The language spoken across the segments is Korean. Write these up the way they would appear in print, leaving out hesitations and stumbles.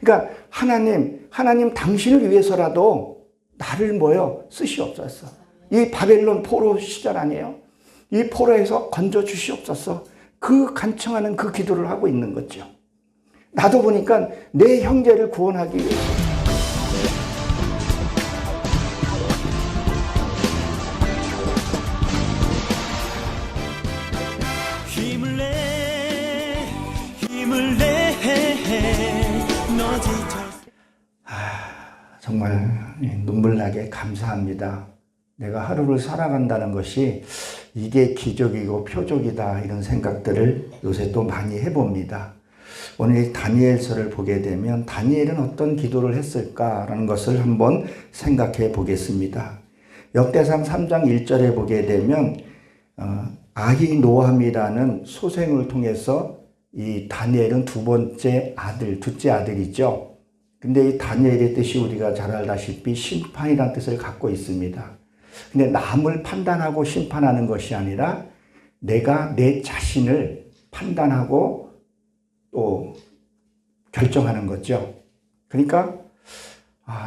그러니까 하나님 당신을 위해서라도 나를 쓰시옵소서. 이 바벨론 포로 시절 아니에요? 이 포로에서 건져 주시옵소서. 그 간청하는 그 기도를 하고 있는 거죠. 나도 보니까 내 형제를 구원하기 위해서. 힘을 내 너 지쳐. 정말 눈물나게 감사합니다. 내가 하루를 살아간다는 것이 이게 기적이고 표적이다, 이런 생각들을 요새 또 많이 해봅니다. 오늘 이 다니엘서를 보게 되면 다니엘은 어떤 기도를 했을까라는 것을 한번 생각해 보겠습니다. 역대상 3장 1절에 보게 되면 아히노함이라는 소생을 통해서 이 다니엘은 둘째 아들이죠. 근데 이 다니엘의 뜻이 우리가 잘 알다시피 심판이라는 뜻을 갖고 있습니다. 근데 남을 판단하고 심판하는 것이 아니라 내가 내 자신을 판단하고 또 결정하는 거죠. 그러니까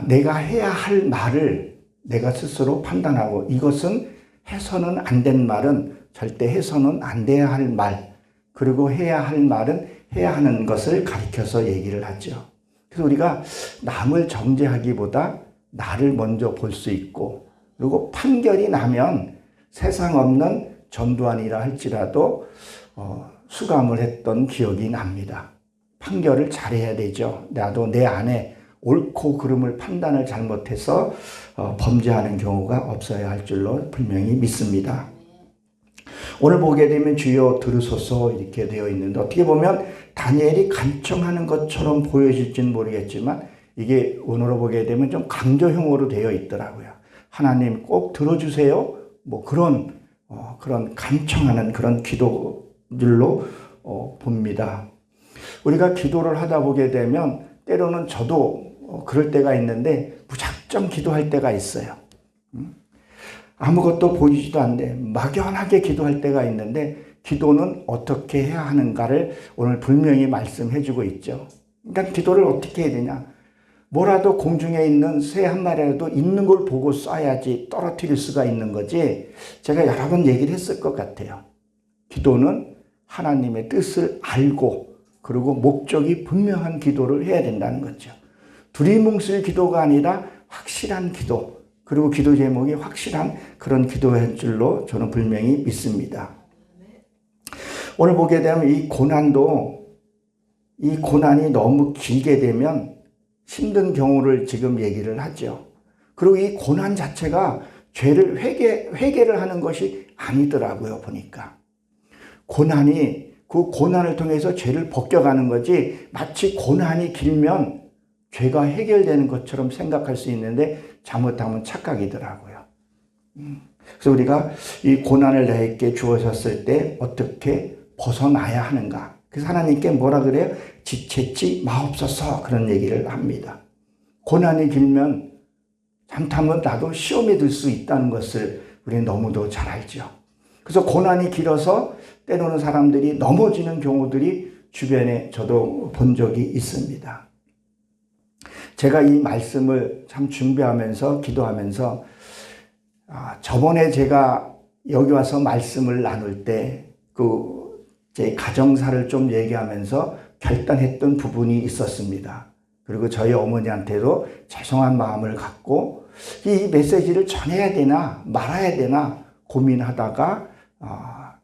내가 해야 할 말을 내가 스스로 판단하고, 이것은 해서는 안 된 말은 절대 해서는 안 돼야 할 말, 그리고 해야 할 말은 해야 하는 것을 가리켜서 얘기를 하죠. 그래서 우리가 남을 정죄하기보다 나를 먼저 볼 수 있고, 그리고 판결이 나면 세상 없는 전두환이라 할지라도 수감을 했던 기억이 납니다. 판결을 잘해야 되죠. 나도 내 안에 옳고 그름을 판단을 잘못해서 범죄하는 경우가 없어야 할 줄로 분명히 믿습니다. 오늘 보게 되면 주여 들으소서 이렇게 되어 있는데, 어떻게 보면 다니엘이 간청하는 것처럼 보여질지는 모르겠지만 이게 오늘로 보게 되면 좀 강조형으로 되어 있더라고요. 하나님 꼭 들어주세요. 그런 간청하는 그런 기도들로 봅니다. 우리가 기도를 하다 보게 되면 때로는 저도 그럴 때가 있는데 무작정 기도할 때가 있어요. 아무것도 보이지도 않는데 막연하게 기도할 때가 있는데, 기도는 어떻게 해야 하는가를 오늘 분명히 말씀해 주고 있죠. 그러니까 기도를 어떻게 해야 되냐. 뭐라도 공중에 있는 새 한 마리라도 있는 걸 보고 쏴야지 떨어뜨릴 수가 있는 거지. 제가 여러 번 얘기를 했을 것 같아요. 기도는 하나님의 뜻을 알고, 그리고 목적이 분명한 기도를 해야 된다는 거죠. 두리뭉술 기도가 아니라 확실한 기도, 그리고 기도 제목이 확실한 그런 기도의 줄로 저는 분명히 믿습니다. 오늘 보게 되면 이 고난이 너무 길게 되면 힘든 경우를 지금 얘기를 하죠. 그리고 이 고난 자체가 죄를 회개를 하는 것이 아니더라고요, 보니까. 그 고난을 통해서 죄를 벗겨가는 거지, 마치 고난이 길면 죄가 해결되는 것처럼 생각할 수 있는데 잘못하면 착각이더라고요. 그래서 우리가 이 고난을 나에게 주어졌을 때 어떻게 벗어나야 하는가. 그래서 하나님께 뭐라 그래요? 지체치 마옵소서, 그런 얘기를 합니다. 고난이 길면 잘못하면 나도 시험에 들 수 있다는 것을 우리는 너무도 잘 알죠. 그래서 고난이 길어서 때로는 사람들이 넘어지는 경우들이 주변에 저도 본 적이 있습니다. 제가 이 말씀을 참 준비하면서 기도하면서 저번에 제가 여기 와서 말씀을 나눌 때 제 가정사를 좀 얘기하면서 결단했던 부분이 있었습니다. 그리고 저희 어머니한테도 죄송한 마음을 갖고 이 메시지를 전해야 되나 말아야 되나 고민하다가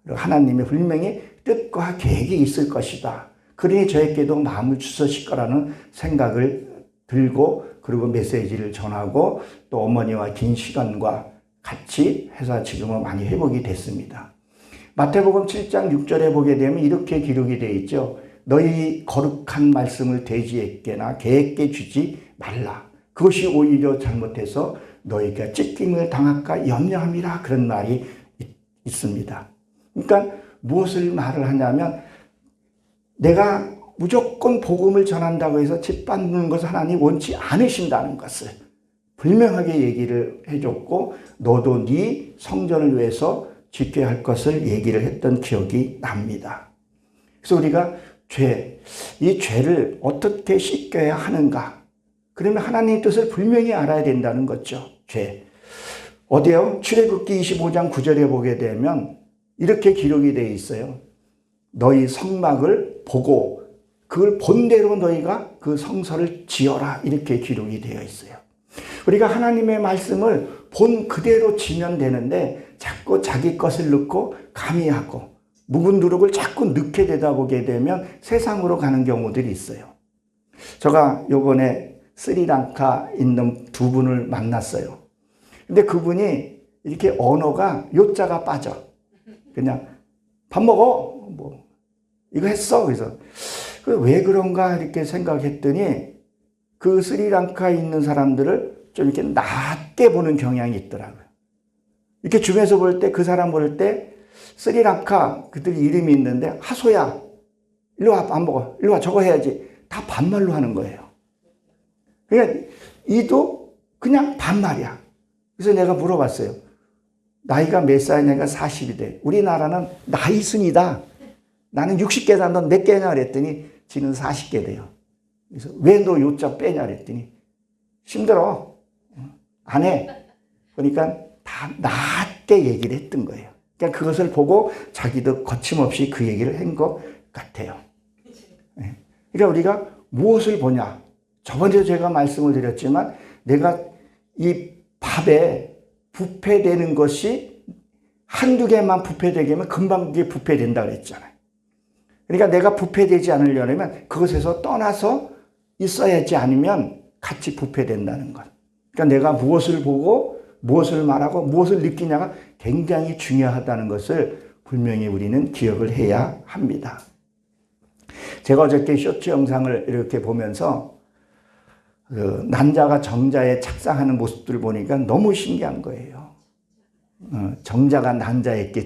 하나님의 분명히 뜻과 계획이 있을 것이다. 그러니 저에게도 마음을 주셨을 거라는 생각을 들고, 그리고 메시지를 전하고 또 어머니와 긴 시간과 같이 해서 지금은 많이 회복이 됐습니다. 마태복음 7장 6절에 보게 되면 이렇게 기록이 되어 있죠. 너희 거룩한 말씀을 돼지에게나 개에게 주지 말라. 그것이 오히려 잘못해서 너희가 찢김을 당할까 염려함이라, 그런 말이 있습니다. 그러니까 무엇을 말을 하냐면, 내가 무조건 복음을 전한다고 해서 짓밟는 것을 하나님 원치 않으신다는 것을 분명하게 얘기를 해줬고, 너도 네 성전을 위해서 지켜야 할 것을 얘기를 했던 기억이 납니다. 그래서 우리가 죄, 이 죄를 어떻게 씻겨야 하는가? 그러면 하나님의 뜻을 분명히 알아야 된다는 거죠. 죄. 어디요? 출애굽기 25장 9절에 보게 되면 이렇게 기록이 되어 있어요. 너희 성막을 보고 그걸 본대로 너희가 그 성소를 지어라. 이렇게 기록이 되어 있어요. 우리가 하나님의 말씀을 본 그대로 지면 되는데 자꾸 자기 것을 넣고 가미하고 묵은 누룩을 자꾸 넣게 되다 보게 되면 세상으로 가는 경우들이 있어요. 제가 요번에 스리랑카 있는 두 분을 만났어요. 근데 그분이 이렇게 언어가 요자가 빠져. 그냥 밥 먹어. 뭐 이거 했어. 그래서 왜 그런가 이렇게 생각했더니 그 스리랑카에 있는 사람들을 좀 이렇게 낮게 보는 경향이 있더라고요. 이렇게 주변에서 볼 때 그 사람 볼 때 스리랑카 그들 이름이 있는데 하소야 일로 와 밥 먹어. 일로 와 저거 해야지. 다 반말로 하는 거예요. 그러니까 이도 그냥 반말이야. 그래서 내가 물어봤어요. 나이가 몇 살이냐? 내가 40이 돼. 우리나라는 나이 순이다. 나는 60개다. 넌 몇 개냐? 그랬더니 지는 40개 돼요. 그래서 왜 너 요자 빼냐? 그랬더니 힘들어. 안 해. 그러니까 다 낮게 얘기를 했던 거예요. 그러니까 그것을 보고 자기도 거침없이 그 얘기를 한 것 같아요. 그러니까 우리가 무엇을 보냐? 저번에 제가 말씀을 드렸지만 내가 이 밥에 부패되는 것이 한두 개만 부패되게 하면 금방 그게 부패된다 그랬잖아요. 그러니까 내가 부패되지 않으려면 그것에서 떠나서 있어야지 않으면 같이 부패된다는 것. 그러니까 내가 무엇을 보고 무엇을 말하고 무엇을 느끼냐가 굉장히 중요하다는 것을 분명히 우리는 기억을 해야 합니다. 제가 어저께 쇼츠 영상을 이렇게 보면서 그 난자가 정자에 착상하는 모습들을 보니까 너무 신기한 거예요. 정자가 난자에게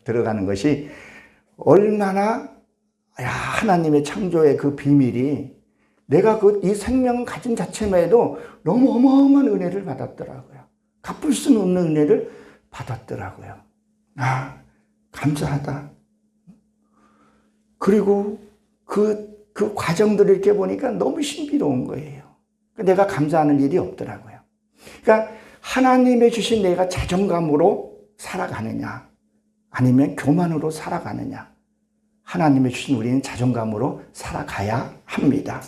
들어가는 것이 얼마나 하나님의 창조의 그 비밀이 내가 이 생명을 가진 자체만 해도 너무 어마어마한 은혜를 받았더라고요. 갚을 수는 없는 은혜를 받았더라고요. 감사하다. 그리고 그 과정들을 이렇게 보니까 너무 신비로운 거예요. 내가 감사하는 일이 없더라고요. 그러니까 하나님의 주신 내가 자존감으로 살아가느냐 아니면 교만으로 살아가느냐. 하나님의 주신 우리는 자존감으로 살아가야 합니다.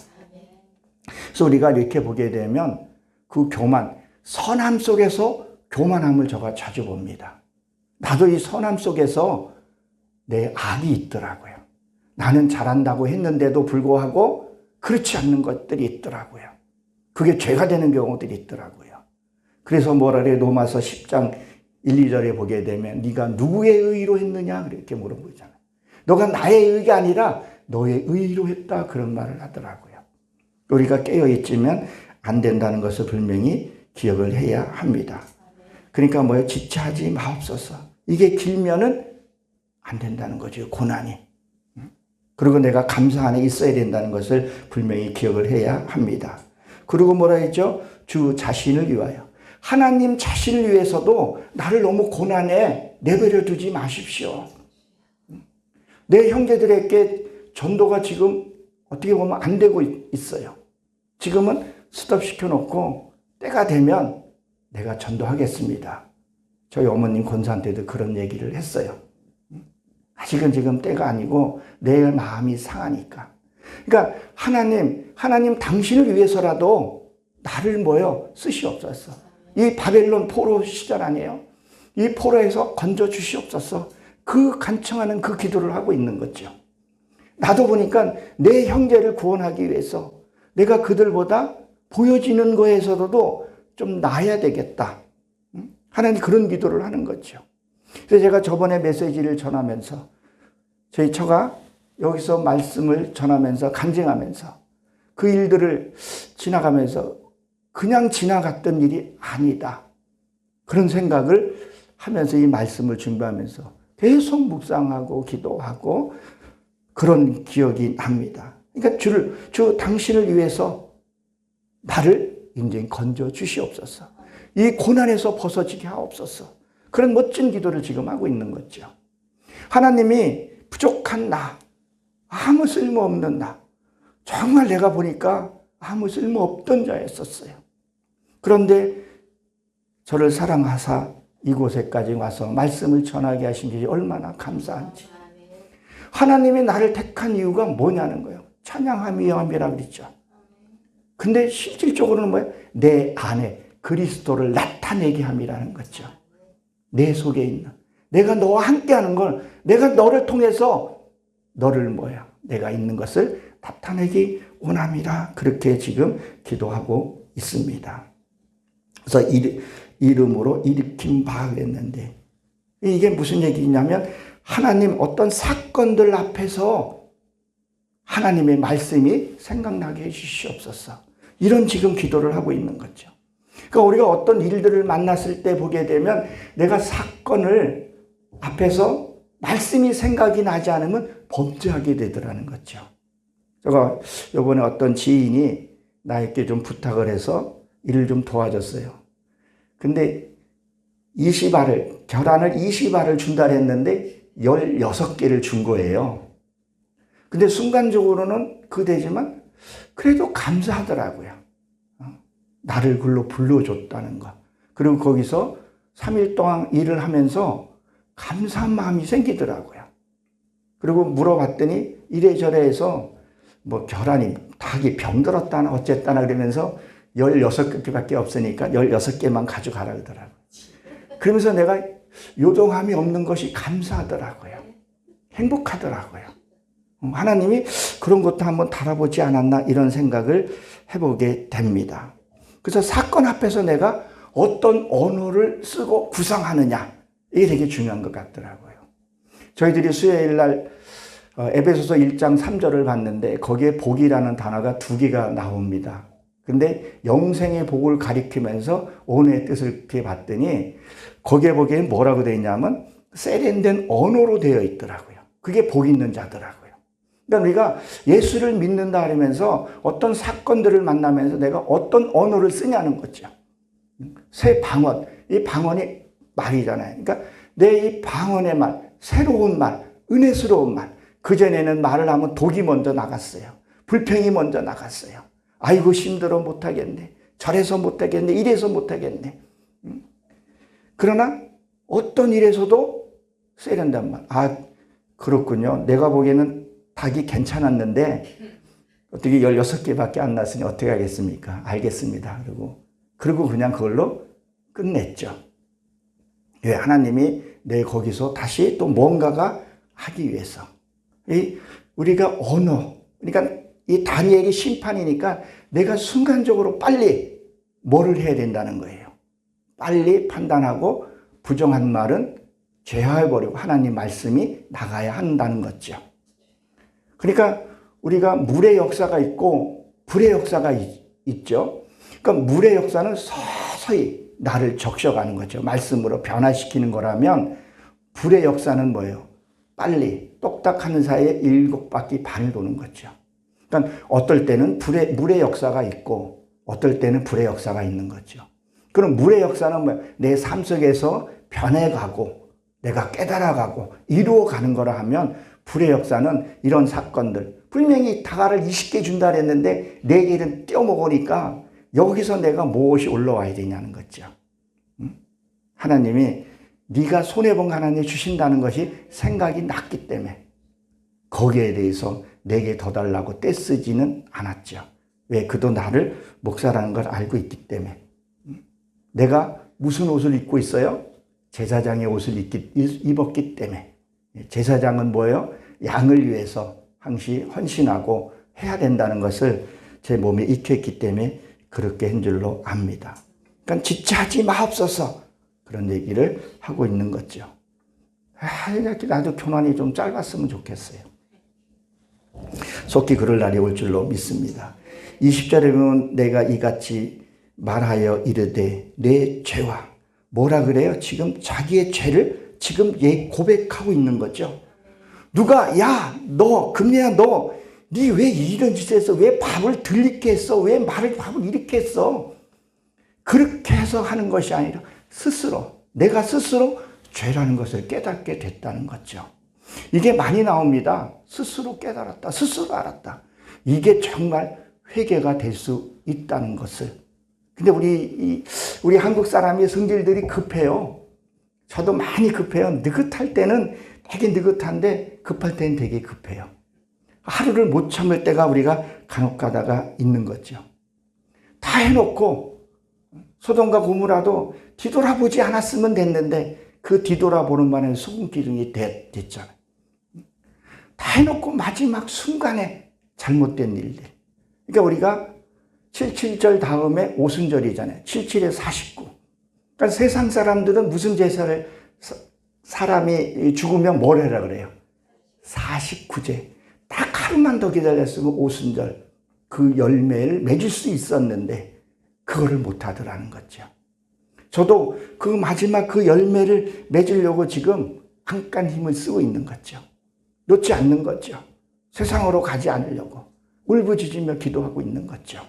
그래서 우리가 이렇게 보게 되면 그 교만, 선함 속에서 교만함을 제가 자주 봅니다. 나도 이 선함 속에서 내 악이 있더라고요. 나는 잘한다고 했는데도 불구하고 그렇지 않는 것들이 있더라고요. 그게 죄가 되는 경우들이 있더라고요. 그래서 뭐라 그래? 로마서 10장 1, 2절에 보게 되면 네가 누구의 의로 했느냐? 그렇게 물어보잖아요. 너가 나의 의가 아니라 너의 의로 했다. 그런 말을 하더라고요. 우리가 깨어있으면 안 된다는 것을 분명히 기억을 해야 합니다. 그러니까 뭐예요? 지체하지 마옵소서. 이게 길면은 안 된다는 거죠. 고난이. 그리고 내가 감사 안에 있어야 된다는 것을 분명히 기억을 해야 합니다. 그리고 뭐라 했죠? 주 자신을 위하여. 하나님 자신을 위해서도 나를 너무 고난에 내버려 두지 마십시오. 내 형제들에게 전도가 지금 어떻게 보면 안 되고 있어요. 지금은 스톱시켜 놓고 때가 되면 내가 전도하겠습니다. 저희 어머님 권사한테도 그런 얘기를 했어요. 아직은 지금 때가 아니고 내 마음이 상하니까. 그러니까 하나님 당신을 위해서라도 나를 쓰시옵소서. 이 바벨론 포로 시절 아니에요? 이 포로에서 건져 주시옵소서. 그 간청하는 그 기도를 하고 있는 거죠. 나도 보니까 내 형제를 구원하기 위해서 내가 그들보다 보여지는 거에서도 좀 나아야 되겠다. 하나님 그런 기도를 하는 거죠. 그래서 제가 저번에 메시지를 전하면서 저희 처가 여기서 말씀을 전하면서 간증하면서 그 일들을 지나가면서 그냥 지나갔던 일이 아니다. 그런 생각을 하면서 이 말씀을 준비하면서 계속 묵상하고 기도하고 그런 기억이 납니다. 그러니까 주 당신을 위해서 나를 인생 건져 주시옵소서. 이 고난에서 벗어지게 하옵소서. 그런 멋진 기도를 지금 하고 있는 거죠. 하나님이 부족한 나, 아무 쓸모없는 나, 정말 내가 보니까 아무 쓸모없던 자였었어요. 그런데 저를 사랑하사 이곳에까지 와서 말씀을 전하게 하신 것이 얼마나 감사한지. 하나님이 나를 택한 이유가 뭐냐는 거예요. 찬양함이라 그랬죠. 근데 실질적으로는 뭐예요? 내 안에 그리스도를 나타내게 함이라는 거죠. 내 속에 있는. 내가 너와 함께하는 걸, 내가 너를 통해서 너를 내가 있는 것을 나타내기 원함이라. 그렇게 지금 기도하고 있습니다. 그래서 이름으로 일으킨 바 그랬는데, 이게 무슨 얘기냐면 하나님 어떤 사건들 앞에서 하나님의 말씀이 생각나게 해주시옵소서. 이런 지금 기도를 하고 있는 거죠. 그러니까 우리가 어떤 일들을 만났을 때 보게 되면 내가 사건을 앞에서 말씀이 생각이 나지 않으면 범죄하게 되더라는 거죠. 제가 이번에 어떤 지인이 나에게 좀 부탁을 해서 일을 좀 도와줬어요. 근데 계란을 20알을 준다 했는데 16개를 준 거예요. 근데 순간적으로는 그대지만 그래도 감사하더라고요. 나를 글로 불러줬다는 거. 그리고 거기서 3일 동안 일을 하면서 감사한 마음이 생기더라고요. 그리고 물어봤더니 이래저래 해서 계란이 닭이 병들었다나 어쨌다나 그러면서 16개밖에 없으니까 16개만 가져가라 그러더라고요. 그러면서 내가 요동함이 없는 것이 감사하더라고요. 행복하더라고요. 하나님이 그런 것도 한번 달아보지 않았나 이런 생각을 해보게 됩니다. 그래서 사건 앞에서 내가 어떤 언어를 쓰고 구상하느냐, 이게 되게 중요한 것 같더라고요. 저희들이 수요일 날 에베소서 1장 3절을 봤는데 거기에 복이라는 단어가 2개가 나옵니다. 근데 영생의 복을 가리키면서 온의 뜻을 이렇게 봤더니 거기에 보기에 뭐라고 되어 있냐면 세련된 언어로 되어 있더라고요. 그게 복 있는 자더라고요. 그러니까 우리가 예수를 믿는다 그러면서 어떤 사건들을 만나면서 내가 어떤 언어를 쓰냐는 거죠. 새 방언, 이 방언이 말이잖아요. 그러니까 내 이 방언의 말, 새로운 말, 은혜스러운 말. 그전에는 말을 하면 독이 먼저 나갔어요. 불평이 먼저 나갔어요. 아이고 힘들어 못하겠네. 저래서 못하겠네. 이래서 못하겠네. 그러나 어떤 일에서도 세련된 말. 아, 그렇군요. 내가 보기에는 닭이 괜찮았는데 어떻게 16개밖에 안 났으니 어떻게 하겠습니까? 알겠습니다. 그리고 그냥 그걸로 끝냈죠. 왜? 하나님이 내 거기서 다시 또 뭔가가 하기 위해서. 우리가 언어, 그러니까 이 다니엘이 심판이니까 내가 순간적으로 빨리 뭐를 해야 된다는 거예요. 빨리 판단하고 부정한 말은 제하해버리고 하나님 말씀이 나가야 한다는 거죠. 그러니까 우리가 물의 역사가 있고 불의 역사가 있죠. 그러니까 물의 역사는 서서히 나를 적셔가는 거죠. 말씀으로 변화시키는 거라면 불의 역사는 뭐예요? 빨리 똑딱하는 사이에 7바퀴 반을 도는 거죠. 그러니까 어떨 때는 물의 역사가 있고 어떨 때는 불의 역사가 있는 거죠. 그럼 물의 역사는 뭐예요? 내 삶 속에서 변해가고 내가 깨달아가고 이루어가는 거라 하면 불의 역사는 이런 사건들, 분명히 다가를 20개 준다 그랬는데 4개를 떼어먹으니까 여기서 내가 무엇이 올라와야 되냐는 거죠. 하나님이 네가 손해본 거 하나님 주신다는 것이 생각이 났기 때문에 거기에 대해서 내게 더 달라고 떼쓰지는 않았죠. 왜? 그도 나를 목사라는 걸 알고 있기 때문에. 내가 무슨 옷을 입고 있어요? 제사장의 옷을 입었기 때문에. 제사장은 뭐예요? 양을 위해서 항시 헌신하고 해야 된다는 것을 제 몸에 익혔기 때문에 그렇게 한 줄로 압니다. 그러니까 지체하지 마옵소서 그런 얘기를 하고 있는 거죠. 나도 교환이 좀 짧았으면 좋겠어요. 속히 그럴 날이 올 줄로 믿습니다. 20절에 보면 내가 이같이 말하여 이르되 내 죄와 뭐라 그래요? 지금 자기의 죄를 지금 고백하고 있는 거죠. 누가 야 너 금리야 너 니 왜 이런 짓을 했어? 왜 밥을 들리게 했어? 왜 밥을 이렇게 했어? 그렇게 해서 하는 것이 아니라 내가 스스로 죄라는 것을 깨닫게 됐다는 거죠. 이게 많이 나옵니다. 스스로 깨달았다. 스스로 알았다. 이게 정말 회개가 될 수 있다는 것을. 근데 우리 한국 사람이 성질들이 급해요. 저도 많이 급해요. 느긋할 때는 되게 느긋한데 급할 때는 되게 급해요. 하루를 못 참을 때가 우리가 간혹 가다가 있는 거죠. 다 해놓고 소돔과 고모라도 뒤돌아보지 않았으면 됐는데 그 뒤돌아보는 만에 소금 기둥이 됐잖아요. 다 해놓고 마지막 순간에 잘못된 일들. 그러니까 우리가 77절 다음에 오순절이잖아요. 77에 49. 그러니까 세상 사람들은 무슨 제사를 사람이 죽으면 뭘 해라 그래요? 49제. 딱 하루만 더 기다렸으면 오순절 그 열매를 맺을 수 있었는데 그거를 못 하더라는 거죠. 저도 그 마지막 그 열매를 맺으려고 지금 안간 힘을 쓰고 있는 거죠. 놓지 않는 거죠. 세상으로 가지 않으려고 울부짖으며 기도하고 있는 거죠.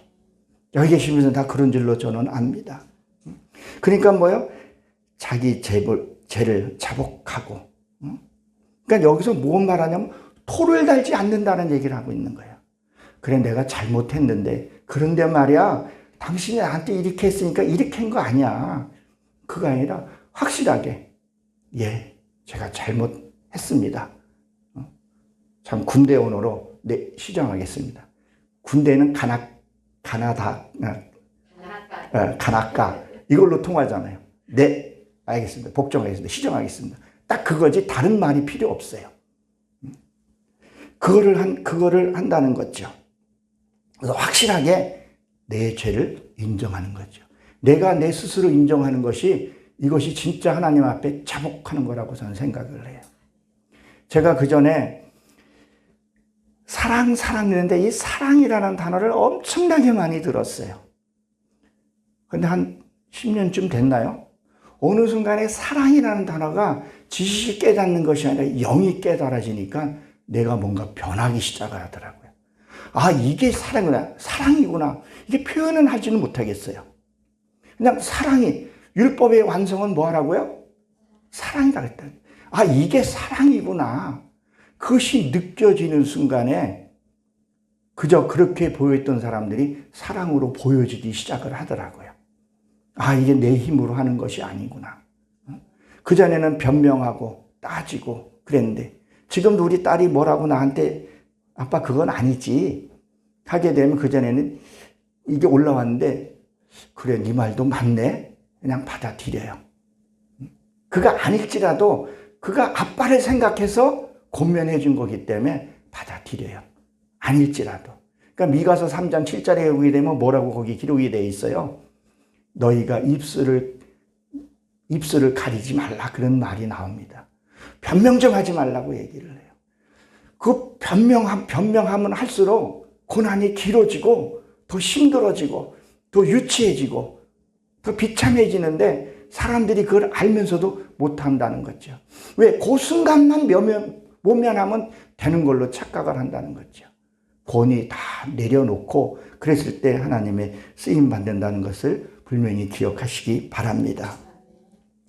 여기 계시면서 다 그런 줄로 저는 압니다. 그러니까 뭐요? 자기 죄를 자복하고. 그러니까 여기서 무슨 말하냐면 토를 달지 않는다는 얘기를 하고 있는 거예요. 그래 내가 잘못했는데 그런데 말이야 당신이 나한테 이렇게 했으니까 이렇게 한 거 아니야. 그거 아니라 확실하게 예 제가 잘못했습니다. 참 군대원으로 시정하겠습니다. 군대는 가나까 이걸로 통하잖아요. 네 알겠습니다. 복종하겠습니다. 시정하겠습니다. 딱 그거지 다른 말이 필요 없어요. 그거를 한다는 거죠. 그래서 확실하게 내 죄를 인정하는 거죠. 내가 내 스스로 인정하는 것이 이것이 진짜 하나님 앞에 자복하는 거라고 저는 생각을 해요. 제가 그 전에 사랑했는데 이 사랑이라는 단어를 엄청나게 많이 들었어요. 근데 한 10년쯤 됐나요? 어느 순간에 사랑이라는 단어가 지식이 깨닫는 것이 아니라 영이 깨달아지니까 내가 뭔가 변하기 시작을 하더라고요. 아, 이게 사랑이구나. 이게 표현은 하지는 못하겠어요. 그냥 사랑이, 율법의 완성은 뭐 하라고요? 사랑이라 그랬다. 아, 이게 사랑이구나. 그것이 느껴지는 순간에 그저 그렇게 보였던 사람들이 사랑으로 보여지기 시작을 하더라고요. 아, 이게 내 힘으로 하는 것이 아니구나. 그전에는 변명하고 따지고 그랬는데 지금도 우리 딸이 뭐라고 나한테 아빠 그건 아니지 하게 되면 그전에는 이게 올라왔는데 그래 네 말도 맞네 그냥 받아들여요. 그가 아닐지라도 그가 아빠를 생각해서 권면해 준 거기 때문에 받아들여요. 아닐지라도. 그러니까 미가서 3장 7절에 보게 되면 뭐라고 거기 기록이 되어 있어요. 너희가 입술을 가리지 말라 그런 말이 나옵니다. 변명 좀 하지 말라고 얘기를 해요. 그 변명하면 할수록 고난이 길어지고 더 힘들어지고 더 유치해지고 더 비참해지는데 사람들이 그걸 알면서도 못한다는 거죠. 왜? 그 순간만 모면하면 되는 걸로 착각을 한다는 거죠. 권위 다 내려놓고 그랬을 때 하나님의 쓰임 받는다는 것을 분명히 기억하시기 바랍니다.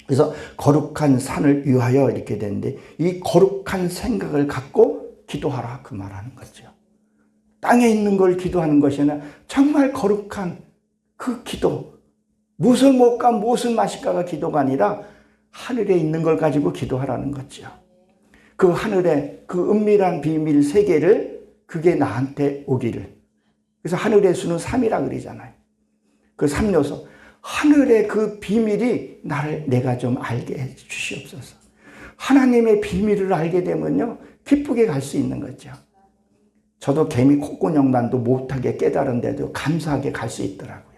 그래서 거룩한 산을 위하여 이렇게 되는데 이 거룩한 생각을 갖고 기도하라 그 말하는 거죠. 땅에 있는 걸 기도하는 것이 아니라 정말 거룩한 그 기도. 무엇을 먹을까 무엇을 마실까가 기도가 아니라 하늘에 있는 걸 가지고 기도하라는 거죠. 그 하늘에 그 은밀한 비밀 세계를 그게 나한테 오기를. 그래서 하늘의 수는 3이라 그러잖아요. 그 3요소. 하늘의 그 비밀이 내가 좀 알게 해 주시옵소서. 하나님의 비밀을 알게 되면요. 기쁘게 갈 수 있는 거죠. 저도 개미 콧구녕만도 못하게 깨달은데도 감사하게 갈 수 있더라고요.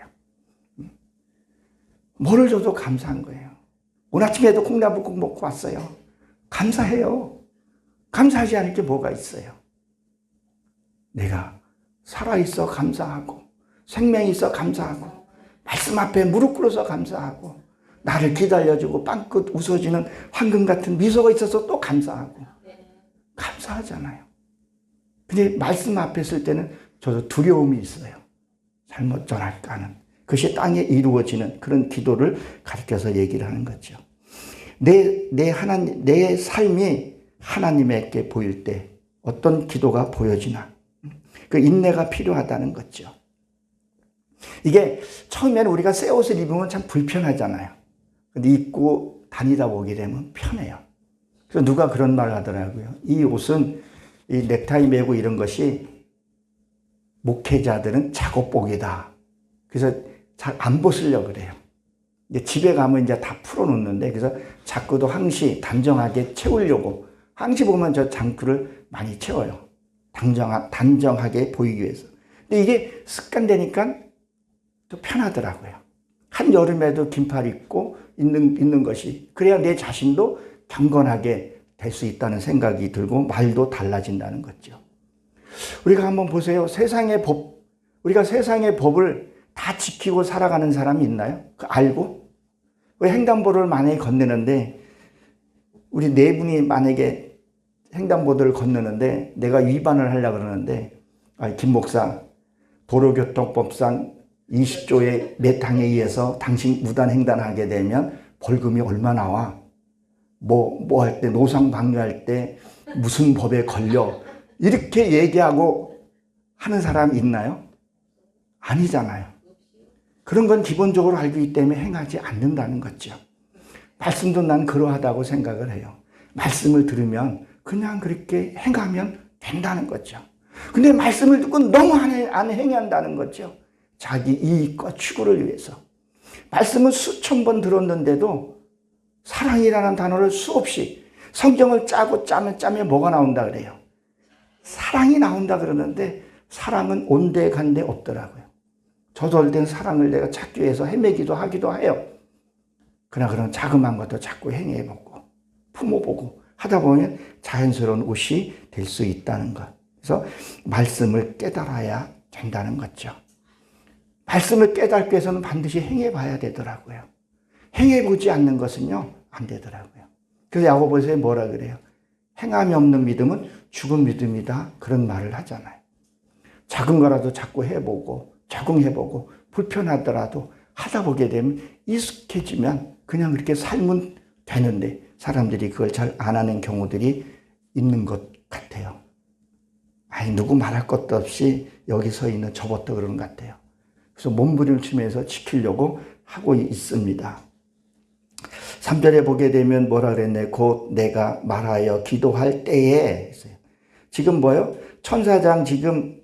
뭐를 줘도 감사한 거예요. 오늘 아침에도 콩나물국 먹고 왔어요. 감사해요. 감사하지 않을 게 뭐가 있어요. 내가 살아있어 감사하고 생명이 있어 감사하고 말씀 앞에 무릎 꿇어서 감사하고 나를 기다려주고 빵긋 웃어지는 황금 같은 미소가 있어서 또 감사하고 감사하잖아요. 근데 말씀 앞에 있을 때는 저도 두려움이 있어요. 잘못 전할까 하는. 그것이 땅에 이루어지는 그런 기도를 가르쳐서 얘기를 하는 거죠. 내 삶이 하나님에게 보일 때 어떤 기도가 보여지나. 그 인내가 필요하다는 거죠. 이게 처음에는 우리가 새 옷을 입으면 참 불편하잖아요. 근데 입고 다니다 보게 되면 편해요. 그래서 누가 그런 말을 하더라고요. 이 옷은 이 넥타이 매고 이런 것이 목회자들은 작업복이다. 그래서 잘 안 벗으려고 그래요. 이제 집에 가면 이제 다 풀어놓는데, 그래서 자꾸도 항시 단정하게 채우려고, 항시 보면 저 장구를 많이 채워요. 단정하게 보이기 위해서. 근데 이게 습관되니까 또 편하더라고요. 한여름에도 긴팔 입고 있는 것이, 그래야 내 자신도 경건하게 될 수 있다는 생각이 들고 말도 달라진다는 거죠. 우리가 한번 보세요. 우리가 세상의 법을 다 지키고 살아가는 사람이 있나요? 알고? 횡단보도를 만약에 건너는데, 우리 네 분이 만약에 횡단보도를 건너는데 내가 위반을 하려고 그러는데, 김 목사, 도로교통법상 20조의 몇 항에 의해서 당신 무단횡단하게 되면 벌금이 얼마 나와? 뭐 할 때, 노상 방류할 때 무슨 법에 걸려? 이렇게 얘기하고 하는 사람이 있나요? 아니잖아요. 그런 건 기본적으로 알고 있기 때문에 행하지 않는다는 거죠. 말씀도 난 그러하다고 생각을 해요. 말씀을 들으면 그냥 그렇게 행하면 된다는 거죠. 근데 말씀을 듣고 너무 안 행한다는 거죠. 자기 이익과 추구를 위해서. 말씀은 수천 번 들었는데도 사랑이라는 단어를 수없이, 성경을 짜면 뭐가 나온다 그래요? 사랑이 나온다 그러는데 사랑은 온데간데 없더라고요. 저절된 사랑을 내가 찾기 위해서 헤매기도 하기도 해요. 그러나 그런 자그마한 것도 자꾸 행해보고 품어보고 하다 보면 자연스러운 옷이 될 수 있다는 것. 그래서 말씀을 깨달아야 된다는 거죠. 말씀을 깨닫기 위해서는 반드시 행해봐야 되더라고요. 행해보지 않는 것은요, 안 되더라고요. 그래서 야고보서에 뭐라 그래요? 행함이 없는 믿음은 죽은 믿음이다. 그런 말을 하잖아요. 작은 거라도 자꾸 해보고 적응해보고 불편하더라도 하다 보게 되면 익숙해지면 그냥 그렇게 살면 되는데, 사람들이 그걸 잘 안 하는 경우들이 있는 것 같아요. 누구 말할 것도 없이 여기 서 있는 저부터 그런 것 같아요. 그래서 몸부림치면서 지키려고 하고 있습니다. 3절에 보게 되면 뭐라 그랬네? 곧 내가 말하여 기도할 때에. 지금 뭐요? 천사장 지금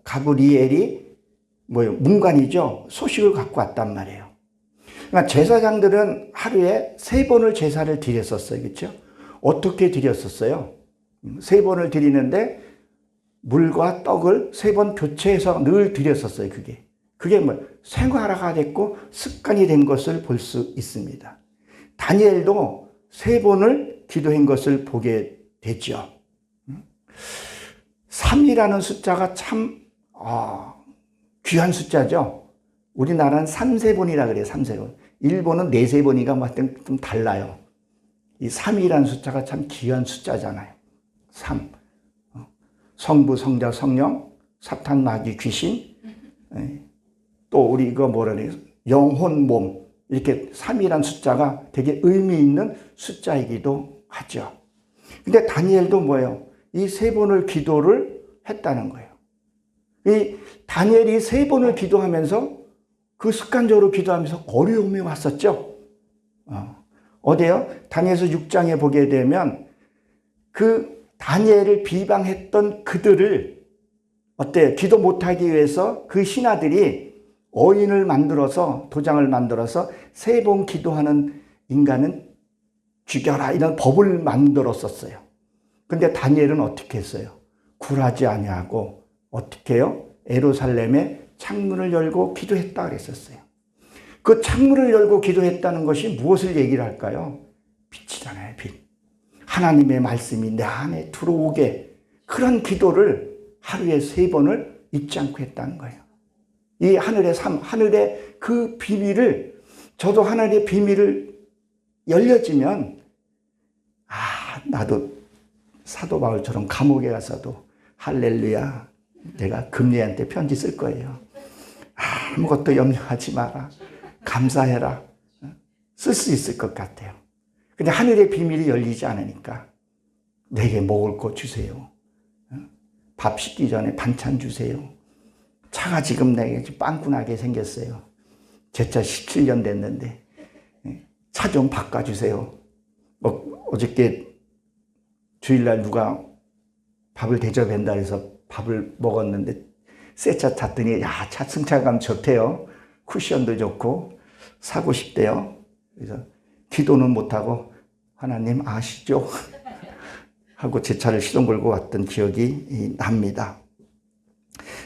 가브리엘이 문관이죠. 소식을 갖고 왔단 말이에요. 그러니까 제사장들은 하루에 3번을 제사를 드렸었어요. 그렇죠? 어떻게 드렸었어요? 3번을 드리는데 물과 떡을 3번 교체해서 늘 드렸었어요. 그게 생활화가 됐고 습관이 된 것을 볼 수 있습니다. 다니엘도 3번을 기도한 것을 보게 되죠. 3이라는 숫자가 참 귀한 숫자죠. 우리나라는 3세번이라 그래요. 3세번. 일본은 4세번이가 하여튼 좀 달라요. 이 3이라는 숫자가 참 귀한 숫자잖아요. 3. 성부, 성자, 성령, 사탄, 마귀, 귀신. 또 우리 이거 뭐라 그래요? 영혼, 몸. 이렇게 3이라는 숫자가 되게 의미 있는 숫자이기도 하죠. 근데 다니엘도 뭐예요? 이 3번을 기도를 했다는 거예요. 이 다니엘이 3번을 기도하면서 그 습관적으로 기도하면서 어려움이 왔었죠. 어디요? 다니엘서 6장에 보게 되면 그 다니엘을 비방했던 그들을 어때요? 기도 못하기 위해서 그 신하들이 어인을 만들어서, 도장을 만들어서 3번 기도하는 인간은 죽여라, 이런 법을 만들었었어요. 근데 다니엘은 어떻게 했어요? 굴하지 아니하고 어떻게 해요? 예루살렘에 창문을 열고 기도했다 그랬었어요. 그 창문을 열고 기도했다는 것이 무엇을 얘기를 할까요? 빛이잖아요, 빛. 하나님의 말씀이 내 안에 들어오게, 그런 기도를 하루에 3번을 잊지 않고 했다는 거예요. 이 하늘의 삶, 하늘의 그 비밀을, 저도 하늘의 비밀을 열려지면, 나도 사도 바울처럼 감옥에 가서도 할렐루야, 내가 금리한테 편지 쓸 거예요. 아무것도 염려하지 마라, 감사해라, 쓸 수 있을 것 같아요. 근데 하늘의 비밀이 열리지 않으니까 내게 먹을 것 주세요, 밥 식기 전에 반찬 주세요. 차가 지금 내게 빵꾸나게 생겼어요. 제 차 17년 됐는데 차 좀 바꿔주세요. 어저께 주일날 누가 밥을 대접한다 해서 밥을 먹었는데 새 차 탔더니 야, 차 승차감 좋대요. 쿠션도 좋고 사고 싶대요. 그래서 기도는 못하고 하나님 아시죠? 하고 제 차를 시동 걸고 왔던 기억이 납니다.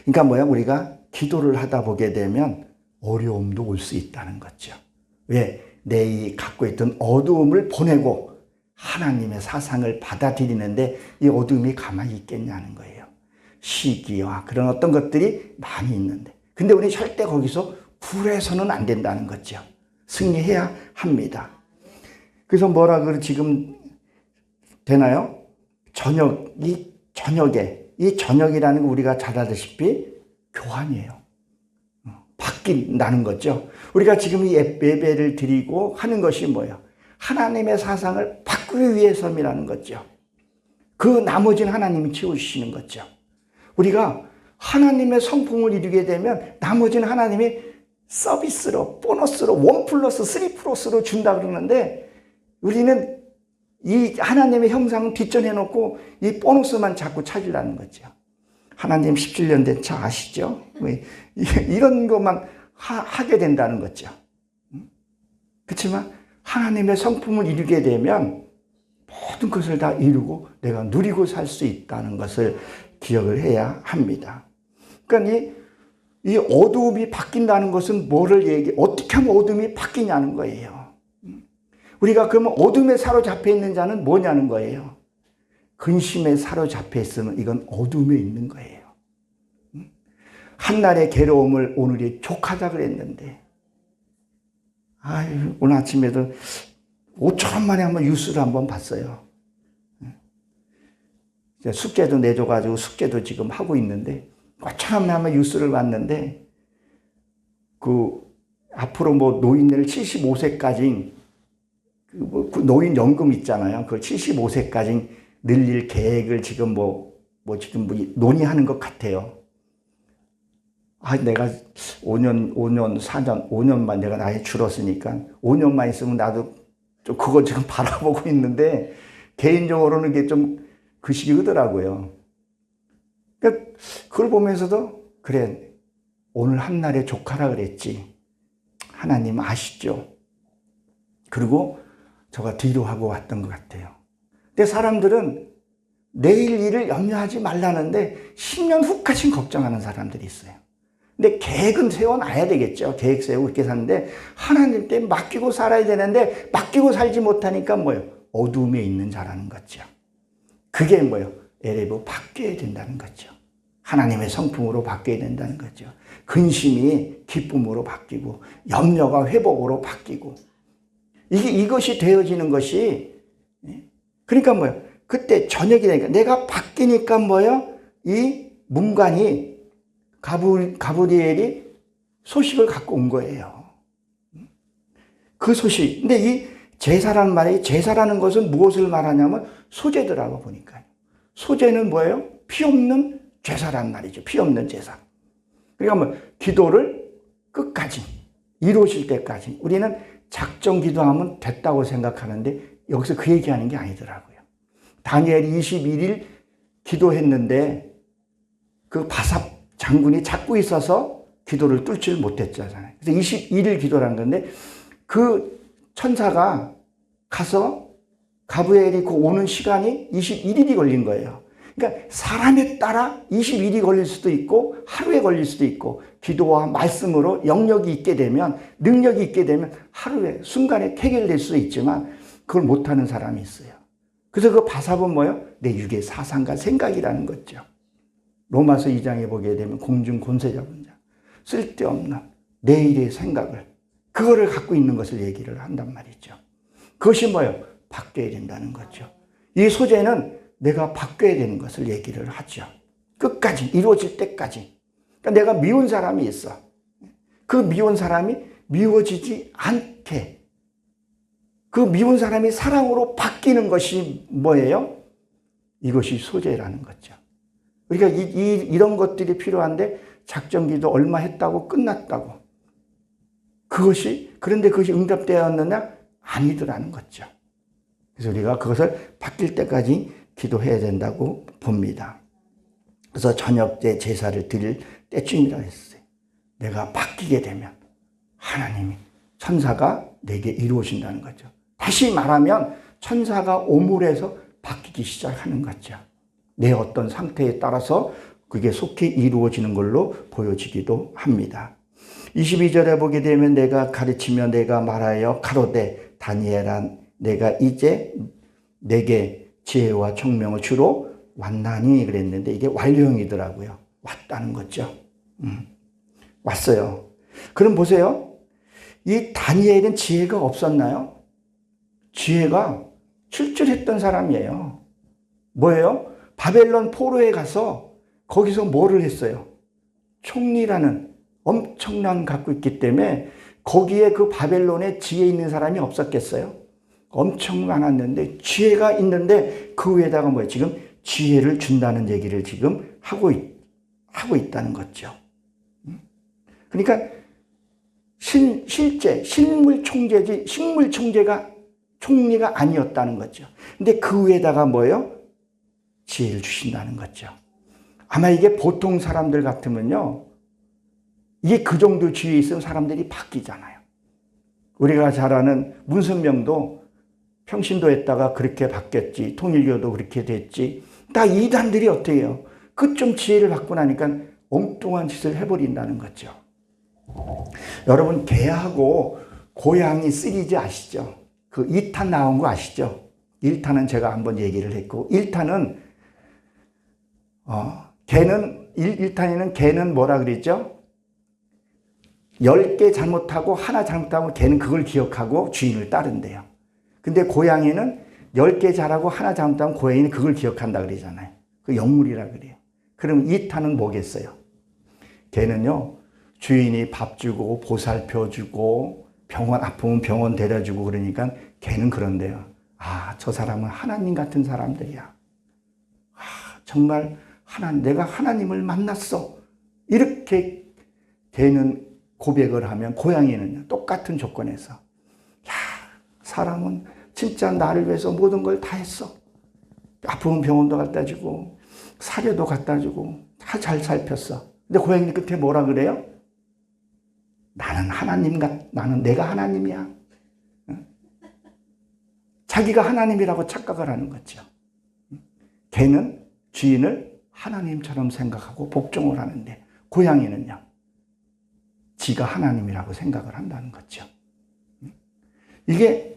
그러니까 뭐야? 우리가 기도를 하다 보게 되면 어려움도 올 수 있다는 거죠. 왜? 내 이 갖고 있던 어두움을 보내고 하나님의 사상을 받아들이는데 이 어두움이 가만히 있겠냐는 거예요. 시기와 그런 어떤 것들이 많이 있는데. 근데 우리 절대 거기서 불에서는 안 된다는 거죠. 승리해야 합니다. 그래서 뭐라 그래 지금 되나요? 저녁에 이 저녁이라는 거 우리가 잘 알다시피 교환이에요. 바뀐다는 거죠. 우리가 지금 이 예배를 드리고 하는 것이 뭐예요? 하나님의 사상을 바꾸기 위해서이라는 거죠. 그 나머지는 하나님이 채워주시는 거죠. 우리가 하나님의 성품을 이루게 되면 나머지는 하나님이 서비스로, 보너스로, 1+3+로 준다 그러는데 우리는 이 하나님의 형상을 뒷전해 놓고 이 보너스만 자꾸 찾으려는 거죠. 하나님 17년 된 차 아시죠? 이런 것만 하게 된다는 거죠. 그렇지만 하나님의 성품을 이루게 되면 모든 것을 다 이루고 내가 누리고 살 수 있다는 것을 기억을 해야 합니다. 그러니까 이 어두움이 바뀐다는 것은 어떻게 하면 어둠이 바뀌냐는 거예요. 우리가 그러면 어둠에 사로잡혀 있는 자는 뭐냐는 거예요. 근심에 사로잡혀 있으면 이건 어둠에 있는 거예요. 한날의 괴로움을 오늘이 족하다 그랬는데 오늘 아침에도 5천 원 만에 한번 뉴스를 한번 봤어요. 숙제도 내줘가지고 숙제도 지금 하고 있는데 5천 원 만에 한번 뉴스를 봤는데 앞으로 노인을 75세까지 그 노인연금 있잖아요. 그걸 75세까지 늘릴 계획을 지금 지금 논의하는 것 같아요. 내가 5년, 4년, 5년만 내가 나이 줄었으니까 5년만 있으면 나도 좀 그거 지금 바라보고 있는데 개인적으로는 이게 좀 그 시기더라고요. 그러니까 그걸 보면서도 그래, 오늘 한날에 족하라 그랬지. 하나님 아시죠? 그리고 저가 뒤로 하고 왔던 것 같아요. 근데 사람들은 내일 일을 염려하지 말라는데 10년 후까지 걱정하는 사람들이 있어요. 근데 계획은 세워놔야 되겠죠. 계획 세우고 이렇게 사는데 하나님께 맡기고 살아야 되는데 맡기고 살지 못하니까 어둠에 있는 자라는 거죠. 그게 에레브 바뀌어야 된다는 거죠. 하나님의 성품으로 바뀌어야 된다는 거죠. 근심이 기쁨으로 바뀌고 염려가 회복으로 바뀌고 이것이 되어지는 것이 그러니까 그때 저녁이 되니까 내가 바뀌니까 이 문관이 가브리엘이 소식을 갖고 온 거예요. 그 소식. 근데 이 제사라는 말이 제사라는 것은 무엇을 말하냐면 소제더라고 보니까요. 소제는 뭐예요? 피 없는 제사라는 말이죠. 피 없는 제사. 그러니까 기도를 끝까지 이루어질 때까지 우리는 작정 기도하면 됐다고 생각하는데 여기서 그 얘기하는 게 아니더라고요. 다니엘이 21일 기도했는데 그 바삽 장군이 잡고 있어서 기도를 뚫지를 못했잖아요. 그래서 21일 기도라는 건데 그 천사가 가서 가브리엘이 오는 시간이 21일이 걸린 거예요. 그러니까 사람에 따라 21일이 걸릴 수도 있고 하루에 걸릴 수도 있고 기도와 말씀으로 영역이 있게 되면 능력이 있게 되면 하루에 순간에 해결될 수도 있지만 그걸 못하는 사람이 있어요. 그래서 그 바삽은 내 육의 사상과 생각이라는 거죠. 로마서 2장에 보게 되면 공중 권세 잡은 자, 쓸데없는 내일의 생각을 그거를 갖고 있는 것을 얘기를 한단 말이죠. 그것이 바뀌어야 된다는 거죠. 이 소재는 내가 바뀌어야 되는 것을 얘기를 하죠. 끝까지 이루어질 때까지. 그러니까 내가 미운 사람이 있어. 그 미운 사람이 미워지지 않게 그 미운 사람이 사랑으로 바뀌는 것이 뭐예요? 이것이 소재라는 거죠. 우리가 이런 것들이 필요한데 작전기도 얼마 했다고 끝났다고. 그런데 그것이 응답되었느냐? 아니더라는 거죠. 그래서 우리가 그것을 바뀔 때까지 기도해야 된다고 봅니다. 그래서 저녁 때 제사를 드릴 때쯤이라 했어요. 내가 바뀌게 되면 하나님이, 천사가 내게 이루어진다는 거죠. 다시 말하면 천사가 오물에서 바뀌기 시작하는 거죠. 내 어떤 상태에 따라서 그게 속히 이루어지는 걸로 보여지기도 합니다. 22절에 보게 되면 내가 가르치며 내가 말하여 가로되 다니엘아 내가 이제 내게 지혜와 총명을 주로 왔나니 그랬는데 이게 완료형이더라고요. 왔다는 거죠. 왔어요. 그럼 보세요. 이 다니엘은 지혜가 없었나요? 지혜가 출중했던 사람이에요. 뭐예요? 바벨론 포로에 가서 거기서 뭐를 했어요? 총리라는 엄청난 갖고 있기 때문에 거기에 그 바벨론에 지혜 있는 사람이 없었겠어요? 엄청 많았는데 지혜가 있는데 그 위에다가 뭐예요? 지금 지혜를 준다는 얘기를 지금 하고 있다는 거죠. 그러니까 실제 식물 총리가 아니었다는 거죠. 근데 그 위에다가 뭐예요? 지혜를 주신다는 거죠. 아마 이게 보통 사람들 같으면요. 이게 그 정도 지혜 있으면 사람들이 바뀌잖아요. 우리가 잘 아는 문선명도 평신도 했다가 그렇게 바뀌었지. 통일교도 그렇게 됐지. 다 이단들이 어떻게 해요? 그 좀 지혜를 받고 나니까 엉뚱한 짓을 해버린다는 거죠. 여러분 개하고 고양이 시리즈 아시죠? 그 2탄 나온 거 아시죠? 1탄은 제가 한번 얘기를 했고 1탄은 1탄에는 개는 뭐라 그랬죠? 10개 잘못하고 하나 잘못하면 개는 그걸 기억하고 주인을 따른대요. 근데 고양이는 10개 잘하고 하나 잘못하면 고양이는 그걸 기억한다 그러잖아요. 그 영물이라 그래요. 그럼 2탄은 뭐겠어요? 개는요, 주인이 밥 주고 보살펴 주고 병원 아프면 병원 데려주고 그러니까 개는 그런데요. 아, 저 사람은 하나님 같은 사람들이야. 아, 정말 내가 하나님을 만났어. 이렇게 개는 고백을 하면 고양이는 똑같은 조건에서 야, 사람은 진짜 나를 위해서 모든 걸 다 했어. 아프면 병원도 갖다 주고 사료도 갖다 주고 다 잘 살폈어. 근데 고양이는 끝에 뭐라 그래요? 나는 내가 하나님이야. 자기가 하나님이라고 착각을 하는 거죠. 개는 주인을 하나님처럼 생각하고 복종을 하는데 고양이는요. 지가 하나님이라고 생각을 한다는 거죠. 이게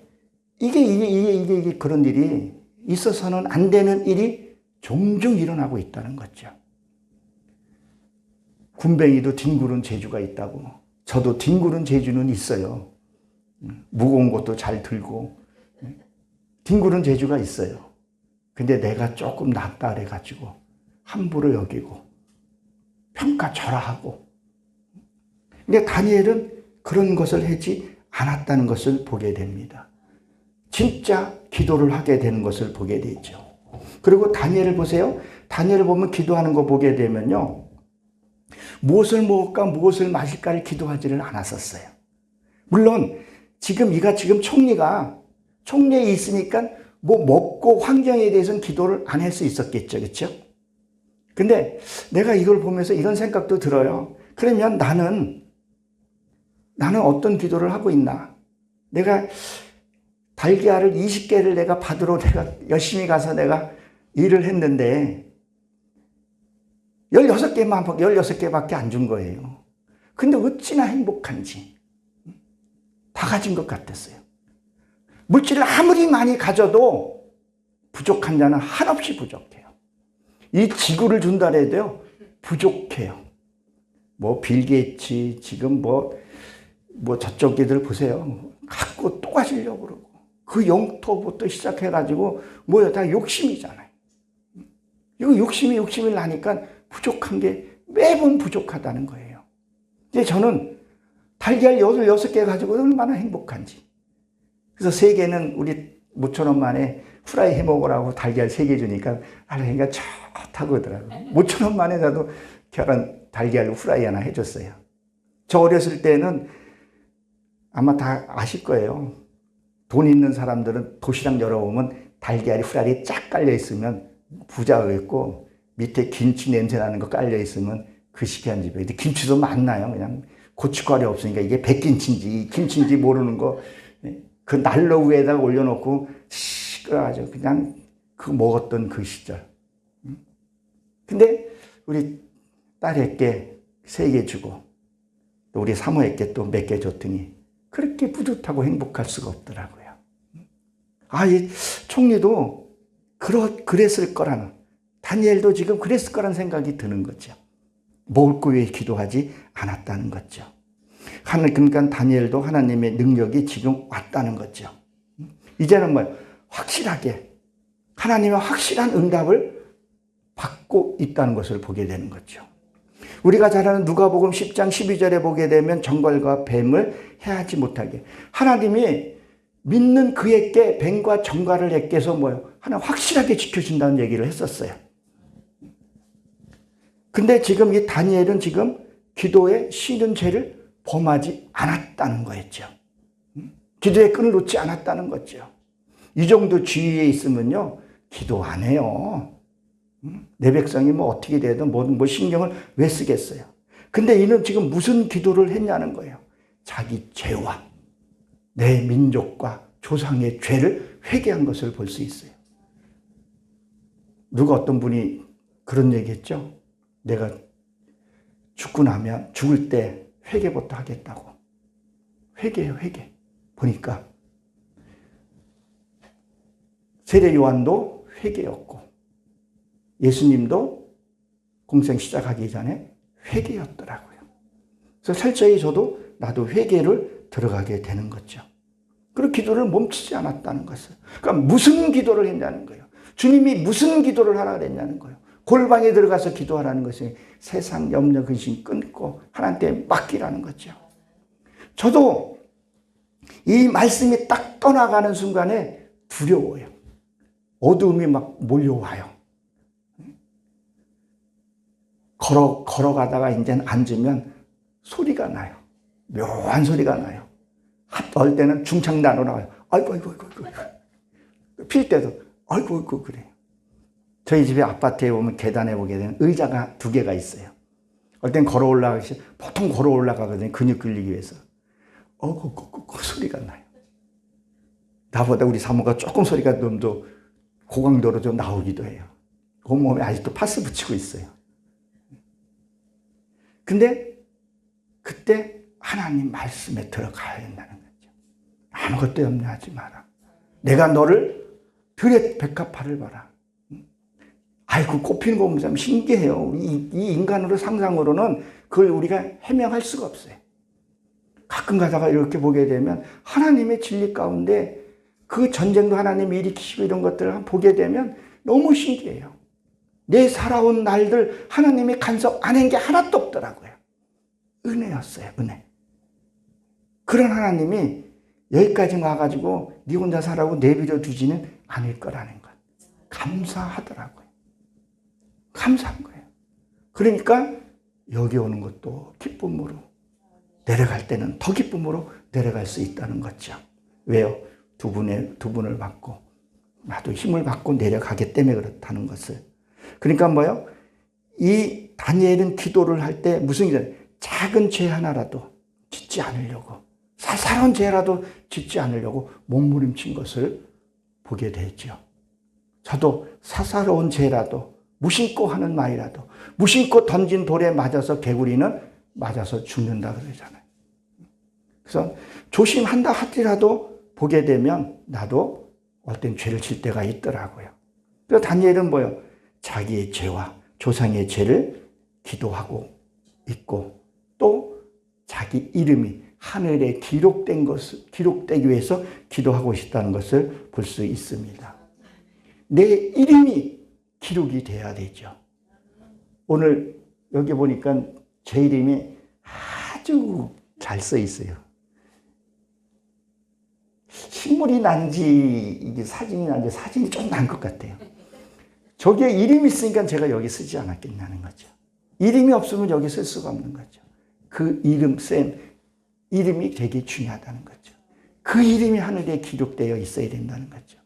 그런 일이 있어서는 안 되는 일이 종종 일어나고 있다는 거죠. 군뱅이도 뒹구른 재주가 있다고. 저도 뒹구른 재주는 있어요. 무거운 것도 잘 들고 뒹구른 재주가 있어요. 근데 내가 조금 낫다 그래가지고 함부로 여기고 평가절하하고. 근데 다니엘은 그런 것을 하지 않았다는 것을 보게 됩니다. 진짜 기도를 하게 되는 것을 보게 되죠. 그리고 다니엘을 보세요. 다니엘을 보면 기도하는 거 보게 되면요. 무엇을 먹을까 무엇을 마실까를 기도하지를 않았었어요. 물론 지금 총리에 있으니까 뭐 먹고 환경에 대해서는 기도를 안 할 수 있었겠죠. 그렇죠? 근데 내가 이걸 보면서 이런 생각도 들어요. 그러면 나는 어떤 기도를 하고 있나? 내가 달걀을 20개를 내가 받으러 내가 열심히 가서 내가 일을 했는데 16개밖에 안 준 거예요. 근데 어찌나 행복한지 다 가진 것 같았어요. 물질을 아무리 많이 가져도 부족한 자는 한없이 부족해요. 이 지구를 준다 해도요 부족해요. 뭐 빌 게이츠 지금 뭐 저쪽 애들 보세요. 갖고 또 가시려고 그러고 그 영토부터 시작해가지고 뭐야 다 욕심이잖아요. 이거 욕심이 나니까 부족한 게 매번 부족하다는 거예요. 이제 저는 달걀 16개 가지고 얼마나 행복한지. 그래서 세계는 우리 모처럼 만에 후라이 해 먹으라고 달걀 3개 주니까 할아버지가 좋다고 그러더라고요. 5,000원 만에 나도 계란 달걀 후라이 하나 해줬어요. 저 어렸을 때는 아마 다 아실 거예요. 돈 있는 사람들은 도시락 열어보면 달걀이 후라이 쫙 깔려 있으면 부자였고, 밑에 김치 냄새 나는 거 깔려 있으면 그 시기한 집에. 근데 김치도 많나요? 그냥 고춧가루 없으니까 이게 백김치인지 김치인지 모르는 거, 그 난로 위에다가 올려놓고 시끄러워가지고 그냥 그 먹었던 그 시절. 근데 우리 딸에게 3개 주고 또 우리 사모에게 또 몇 개 줬더니 그렇게 뿌듯하고 행복할 수가 없더라고요. 이 총리도 그랬을 거라는, 다니엘도 지금 그랬을 거라는 생각이 드는 거죠. 먹을 거 위해 기도하지 않았다는 거죠. 그러니까 다니엘도 하나님의 능력이 지금 왔다는 거죠. 이제는 확실하게 하나님의 확실한 응답을 받고 있다는 것을 보게 되는 거죠. 우리가 잘 아는 누가복음 10장 12절에 보게 되면 정갈과 뱀을 해하지 못하게, 하나님이 믿는 그에게 뱀과 정갈을 에게서 하나 확실하게 지켜준다는 얘기를 했었어요. 근데 지금 이 다니엘은 지금 기도에 쉬는 죄를 범하지 않았다는 거였죠. 기도의 끈을 놓지 않았다는 거죠. 이 정도 지위에 있으면요, 기도 안 해요. 내 백성이 어떻게 되든 신경을 왜 쓰겠어요. 근데 이는 지금 무슨 기도를 했냐는 거예요. 자기 죄와 내 민족과 조상의 죄를 회개한 것을 볼 수 있어요. 누가 어떤 분이 그런 얘기했죠. 내가 죽고 나면 죽을 때 회개부터 하겠다고. 회개예요, 회개. 보니까 세례 요한도 회개였고 예수님도 공생 시작하기 전에 회개였더라고요. 그래서 철저히 저도 나도 회개를 들어가게 되는 거죠. 그리고 기도를 멈추지 않았다는 것을. 그러니까 무슨 기도를 했냐는 거예요. 주님이 무슨 기도를 하라 그랬냐는 거예요. 골방에 들어가서 기도하라는 것이 세상 염려 근심 끊고 하나님께 맡기라는 거죠. 저도 이 말씀이 딱 떠나가는 순간에 두려워요. 어두움이 막 몰려와요. 걸어가다가 이제 앉으면 소리가 나요. 묘한 소리가 나요. 어떨 때는 중창단으로 나와요. 아이고. 필 때도 아이고 그래요. 저희 집에 아파트에 보면 계단에 보게 되면 의자가 2개가 있어요. 어떨 땐 보통 걸어 올라가거든요. 근육 길리기 위해서. 그 소리가 나요. 나보다 우리 사모가 조금 소리가 좀 더 고강도로 좀 나오기도 해요. 온몸에 아직도 파스 붙이고 있어요. 근데 그때 하나님 말씀에 들어가야 된다는 거죠. 아무것도 염려하지 마라. 내가 너를 들의 백합화를 봐라. 아이고, 꽃피는 거 보면 참 신기해요. 이 인간으로 상상으로는 그걸 우리가 해명할 수가 없어요. 가끔 가다가 이렇게 보게 되면 하나님의 진리 가운데 그 전쟁도 하나님이 일으키시고 이런 것들을 보게 되면 너무 신기해요. 내 살아온 날들 하나님이 간섭 안 한 게 하나도 없더라고요. 은혜였어요, 은혜. 그런 하나님이 여기까지 와가지고 네 혼자 살라고 내버려 두지는 않을 거라는 것. 감사하더라고요. 감사한 거예요. 그러니까 여기 오는 것도 기쁨으로, 내려갈 때는 더 기쁨으로 내려갈 수 있다는 거죠. 왜요? 두 분을 받고 나도 힘을 받고 내려가기 때문에 그렇다는 것을. 그러니까 뭐요? 이 다니엘은 기도를 할 때 무슨 일이냐? 작은 죄 하나라도 짓지 않으려고, 사사로운 죄라도 짓지 않으려고 몸부림친 것을 보게 되죠. 저도 사사로운 죄라도, 무심코 하는 말이라도, 무심코 던진 돌에 맞아서 개구리는 맞아서 죽는다 그러잖아요. 그래서 조심한다 하더라도 보게 되면 나도 어떤 죄를 질 때가 있더라고요. 그래서 다니엘은 뭐예요? 자기의 죄와 조상의 죄를 기도하고 있고, 또 자기 이름이 하늘에 기록되기 위해서 기도하고 있다는 것을 볼 수 있습니다. 내 이름이 기록이 돼야 되죠. 오늘 여기 보니까 제 이름이 아주 잘 써 있어요. 식물이 난지 이게 사진이 난지 사진이 좀 난 것 같아요. 저기에 이름이 있으니까 제가 여기 쓰지 않았겠냐는 거죠. 이름이 없으면 여기 쓸 수가 없는 거죠. 그 이름 쌤 이름이 되게 중요하다는 거죠. 그 이름이 하늘에 기록되어 있어야 된다는 거죠.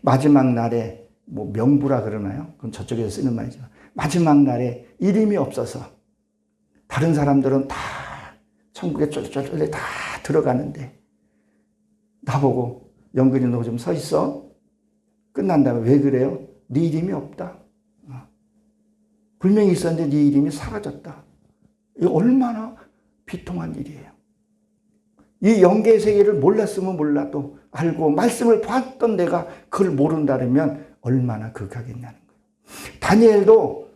마지막 날에 뭐 명부라 그러나요? 그럼 저쪽에서 쓰는 말이죠. 마지막 날에 이름이 없어서 다른 사람들은 다 천국에 쫄쫄쫄 다 들어가는데 나보고 영근이 너 좀 서 있어. 끝난 다음에 왜 그래요? 네 이름이 없다. 분명히 있었는데 네 이름이 사라졌다. 이 얼마나 비통한 일이에요. 이 영계 세계를 몰랐으면 몰라도 알고 말씀을 봤던 내가 그걸 모른다면 얼마나 극하겠냐는 거예요. 다니엘도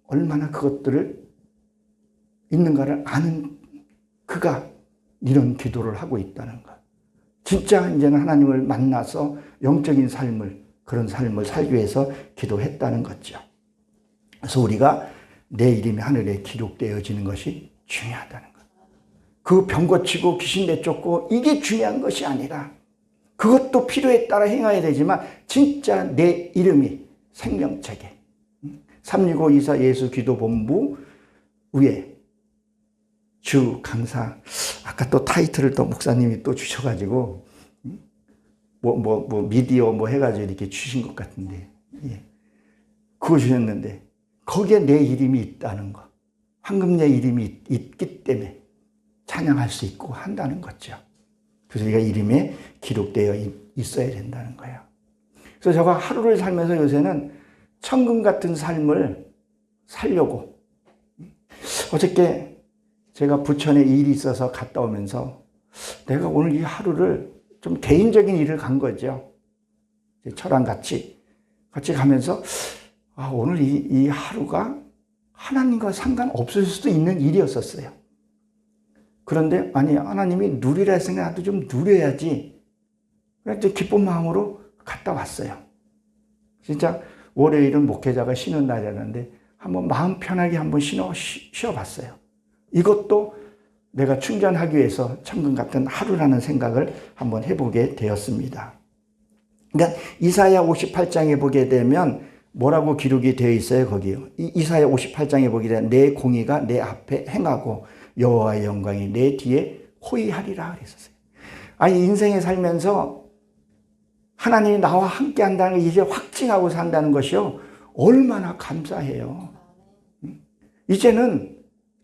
얼마나 그것들을 있는가를 아는 그가 이런 기도를 하고 있다는 것. 진짜 이제는 하나님을 만나서 영적인 삶을 그런 삶을 살기 위해서 기도했다는 거죠. 그래서 우리가 내 이름이 하늘에 기록되어지는 것이 중요하다는 것. 그 병 고치고 귀신 내쫓고 이게 중요한 것이 아니라 그것도 필요에 따라 행해야 되지만 진짜 내 이름이 생명책에 36524 예수 기도본부 위에 주 강사 아까 또 타이틀을 또 목사님이 또 주셔가지고 미디어 해가지고 이렇게 주신 것 같은데 그거 주셨는데 거기에 내 이름이 있다는 거 황금 내 이름이 있기 때문에 찬양할 수 있고 한다는 거죠. 그래서 우리가 이름에 기록되어 있어야 된다는 거예요. 그래서 제가 하루를 살면서 요새는 천금 같은 삶을 살려고 어저께 제가 부천에 일이 있어서 갔다 오면서 내가 오늘 이 하루를 좀 개인적인 일을 간 거죠. 저랑 같이 가면서 오늘 이 하루가 하나님과 상관없을 수도 있는 일이었었어요. 그런데 아니 하나님이 누리라 했으니 나도 좀 누려야지. 그래서 기쁜 마음으로 갔다 왔어요. 진짜 월요일은 목회자가 쉬는 날이었는데 한번 마음 편하게 한번 쉬어봤어요. 이것도 내가 충전하기 위해서 천금 같은 하루라는 생각을 한번 해보게 되었습니다. 그러니까 이사야 58장에 보게 되면 뭐라고 기록이 되어 있어요? 거기요. 이사야 58장에 보게 되면 내 공의가 내 앞에 행하고 여호와의 영광이 내 뒤에 호위하리라 그랬었어요. 아니 인생에 살면서 하나님이 나와 함께 한다는 걸 이제 확증하고 산다는 것이요. 얼마나 감사해요. 이제는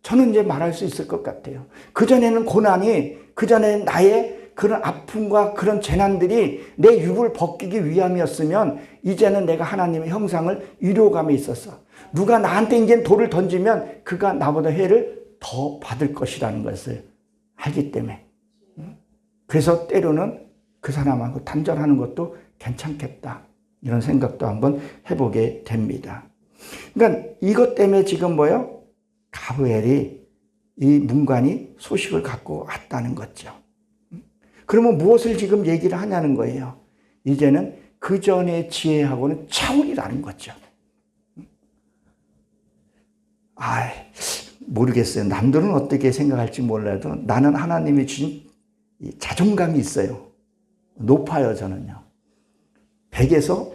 저는 이제 말할 수 있을 것 같아요. 그전에는 고난이, 그전에 나의 그런 아픔과 그런 재난들이 내 육을 벗기기 위함이었으면 이제는 내가 하나님의 형상을 이루어감에 있었어. 누가 나한테 이제 돌을 던지면 그가 나보다 해를 더 받을 것이라는 것을 알기 때문에. 그래서 때로는 그 사람하고 단절하는 것도 괜찮겠다. 이런 생각도 한번 해보게 됩니다. 그러니까 이것 때문에 지금 뭐예요? 가브엘이 이 문관이 소식을 갖고 왔다는 거죠. 그러면 무엇을 지금 얘기를 하냐는 거예요. 이제는 그 전의 지혜하고는 차원이라는 거죠. 모르겠어요. 남들은 어떻게 생각할지 몰라도 나는 하나님이 주신 자존감이 있어요. 높아요, 저는요. 100에서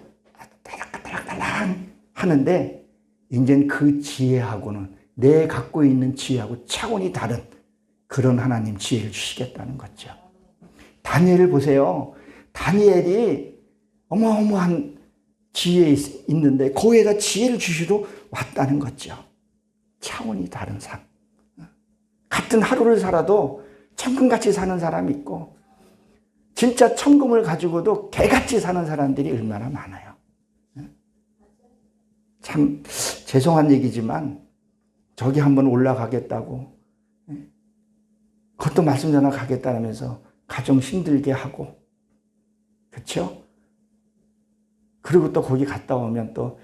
달락달락 하는데 이제는 그 지혜하고는 내 갖고 있는 지혜하고 차원이 다른 그런 하나님 지혜를 주시겠다는 거죠. 다니엘을 보세요. 다니엘이 어마어마한 지혜에 있는데 거기에다 지혜를 주시러 왔다는 거죠. 차원이 다른 삶. 같은 하루를 살아도 천금같이 사는 사람이 있고 진짜 천금을 가지고도 개같이 사는 사람들이 얼마나 많아요. 참 죄송한 얘기지만 저기 한번 올라가겠다고 그것도 말씀 전화 가겠다면서 가정 힘들게 하고 그렇죠? 그리고 또 거기 갔다 오면 또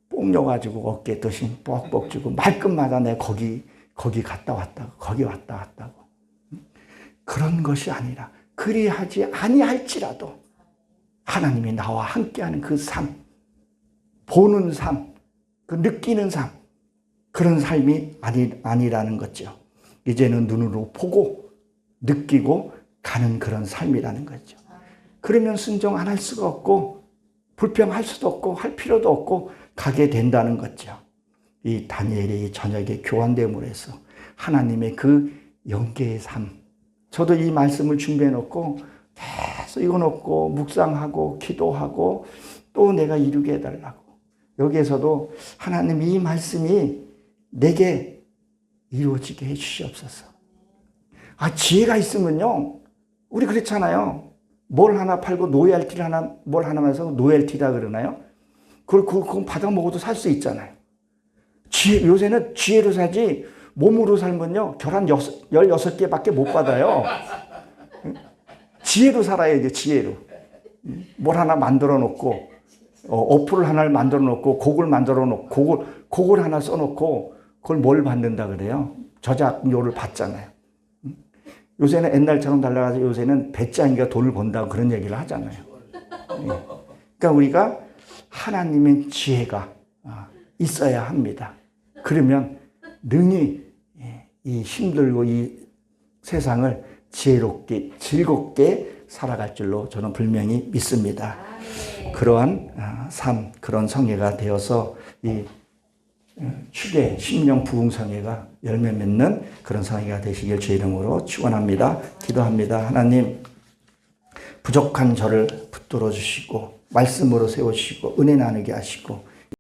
뽕려가지고 어깨에 또신 뻑뻑 주고 말끝마다 내 거기 갔다 왔다고 거기 왔다 갔다고 그런 것이 아니라 그리하지 아니할지라도 하나님이 나와 함께하는 그 삶, 보는 삶, 그 느끼는 삶 그런 삶이 아니라는 거죠. 이제는 눈으로 보고 느끼고 가는 그런 삶이라는 거죠. 그러면 순종 안 할 수가 없고 불평할 수도 없고 할 필요도 없고 가게 된다는 거죠. 이 다니엘의 이 저녁의 교환됨으로 해서 하나님의 그 영계의 삶. 저도 이 말씀을 준비해 놓고 계속 이거 놓고 묵상하고 기도하고 또 내가 이루게 해달라고. 여기에서도 하나님 이 말씀이 내게 이루어지게 해주시옵소서. 지혜가 있으면요. 우리 그렇잖아요. 뭘 하나 팔고 노엘티를 하나, 뭘 하나만 해서 노엘티다 그러나요? 그건 받아 먹어도 살 수 있잖아요. 요새는 지혜로 사지 몸으로 살면요. 결혼 16개밖에 못 받아요. 지혜로 살아야 돼, 지혜로. 뭘 하나 만들어 놓고, 어플을 하나를 만들어 놓고, 곡을 만들어 놓고, 곡을 하나 써 놓고, 그걸 뭘 받는다 그래요? 저작료를 받잖아요. 요새는 옛날처럼 달라가서 요새는 배짱이가 돈을 번다고 그런 얘기를 하잖아요. 그러니까 우리가 하나님의 지혜가 있어야 합니다. 그러면 능히 이 힘들고 이 세상을 지혜롭게 즐겁게 살아갈 줄로 저는 분명히 믿습니다. 그러한 삶, 그런 성회가 되어서 이 추계 심령 부흥 성회가 열매 맺는 그런 성회가 되시길 주의 이름으로 축원합니다. 기도합니다. 하나님, 부족한 저를 붙들어 주시고 말씀으로 세우시고 은혜 나누게 하시고